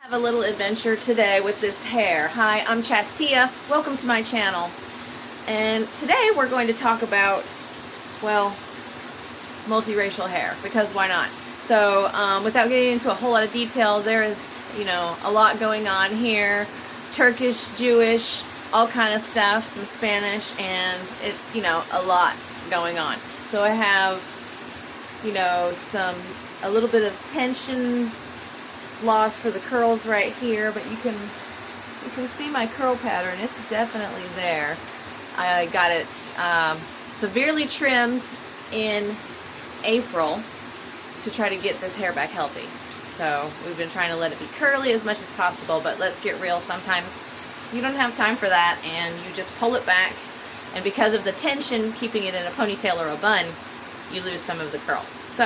Have a little adventure today with this hair. Hi, I'm Chastia. Welcome to my channel. And today we're going to talk about, well, multiracial hair, because why not? So, without getting into a whole lot of detail, there is, a lot going on here. Turkish, Jewish, all kind of stuff, some Spanish, and it's, a lot going on. So I have, a little bit of tension loss for the curls right here, but you can see my curl pattern. It's definitely there. I got it severely trimmed in April to try to get this hair back healthy. So we've been trying to let it be curly as much as possible, but let's get real, sometimes you don't have time for that and you just pull it back, and because of the tension keeping it in a ponytail or a bun, you lose some of the curl. So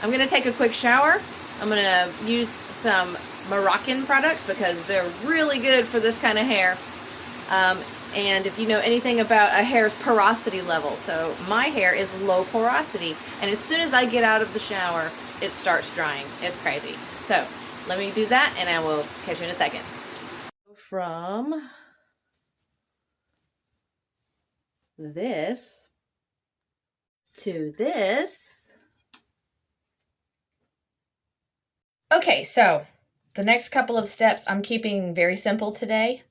I'm going to take a quick shower. I'm going to use some Moroccan products because they're really good for this kind of hair. And if you know anything about a hair's porosity level, so my hair is low porosity, and as soon as I get out of the shower, it starts drying. It's crazy. So let me do that, and I will catch you in a second. From this to this. Okay, so the next couple of steps I'm keeping very simple today,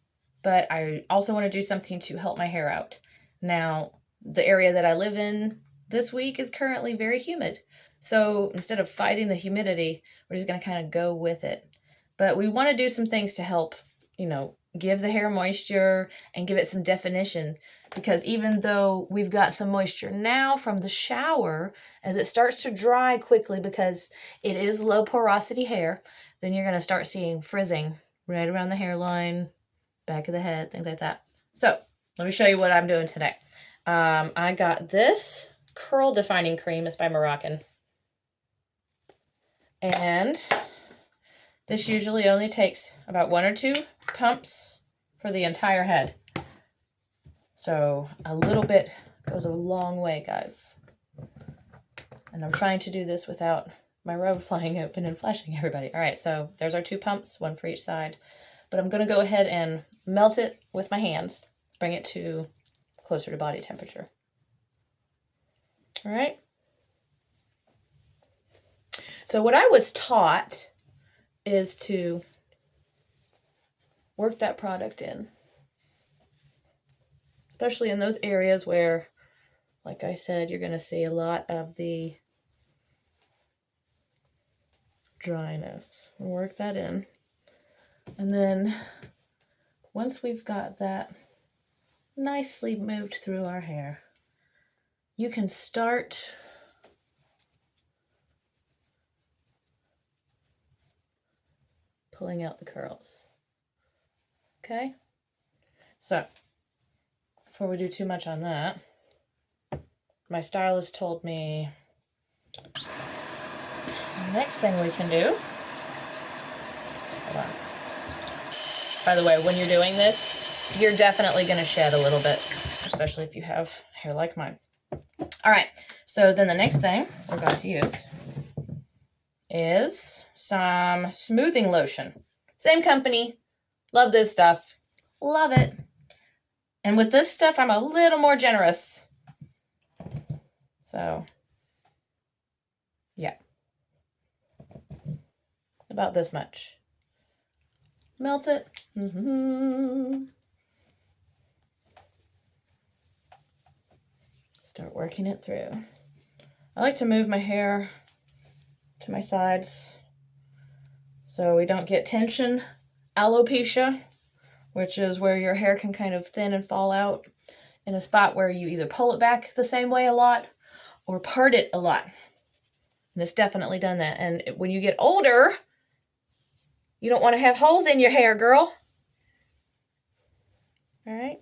but I also want to do something to help my hair out. Now, the area that I live in this week is currently very humid. So instead of fighting the humidity, we're just going to kind of go with it. But we want to do some things to help, give the hair moisture and give it some definition, because even though we've got some moisture now from the shower, as it starts to dry quickly because it is low porosity hair, then you're going to start seeing frizzing right around the hairline, back of the head, things like that. So let me show you what I'm doing today. I got this curl defining cream. It's by Moroccan. And this usually only takes about 1 or 2 pumps for the entire head. So a little bit goes a long way, guys. And I'm trying to do this without my robe flying open and flashing everybody. All right, so there's our 2 pumps, 1 for each side. But I'm going to go ahead and melt it with my hands, bring it to closer to body temperature. All right. So what I was taught is to work that product in, especially in those areas where, like I said, you're going to see a lot of the dryness. Work that in. And then once we've got that nicely moved through our hair, you can start pulling out the curls. Okay? So, before we do too much on that, my stylist told me the next thing we can do. Hold on. By the way, when you're doing this, you're definitely going to shed a little bit, especially if you have hair like mine. All right, so then the next thing we're going to use is some smoothing lotion. Same company. Love this stuff. Love it. And with this stuff, I'm a little more generous. So, yeah. About this much. Melt it. Start working it through. I like to move my hair to my sides so we don't get tension alopecia, which is where your hair can kind of thin and fall out in a spot where you either pull it back the same way a lot or part it a lot. And it's definitely done that. And when you get older, you don't want to have holes in your hair, girl. All right.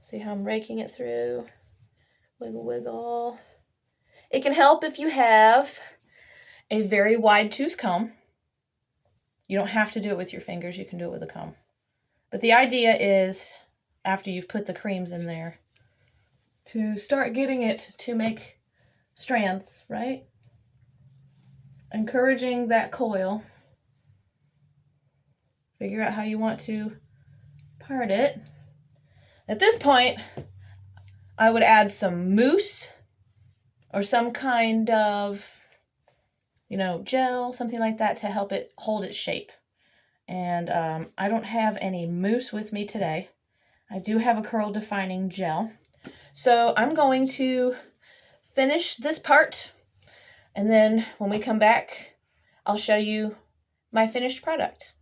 See how I'm raking it through? Wiggle, wiggle. It can help if you have a very wide tooth comb. You don't have to do it with your fingers. You can do it with a comb. But the idea is, after you've put the creams in there, to start getting it to make strands, right? encouraging that coil. Figure out how you want to part it. At this point, I would add some mousse or some kind of, gel, something like that to help it hold its shape. And I don't have any mousse with me today. I do have a curl defining gel. So I'm going to finish this part, and then when we come back, I'll show you my finished product.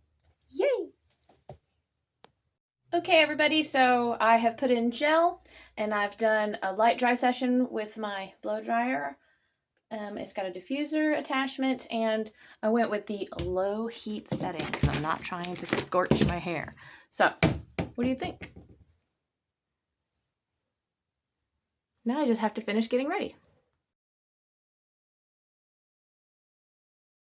Yay! Okay, everybody, so I have put in gel, and I've done a light dry session with my blow dryer. It's got a diffuser attachment, and I went with the low heat setting because I'm not trying to scorch my hair. So, what do you think? Now I just have to finish getting ready.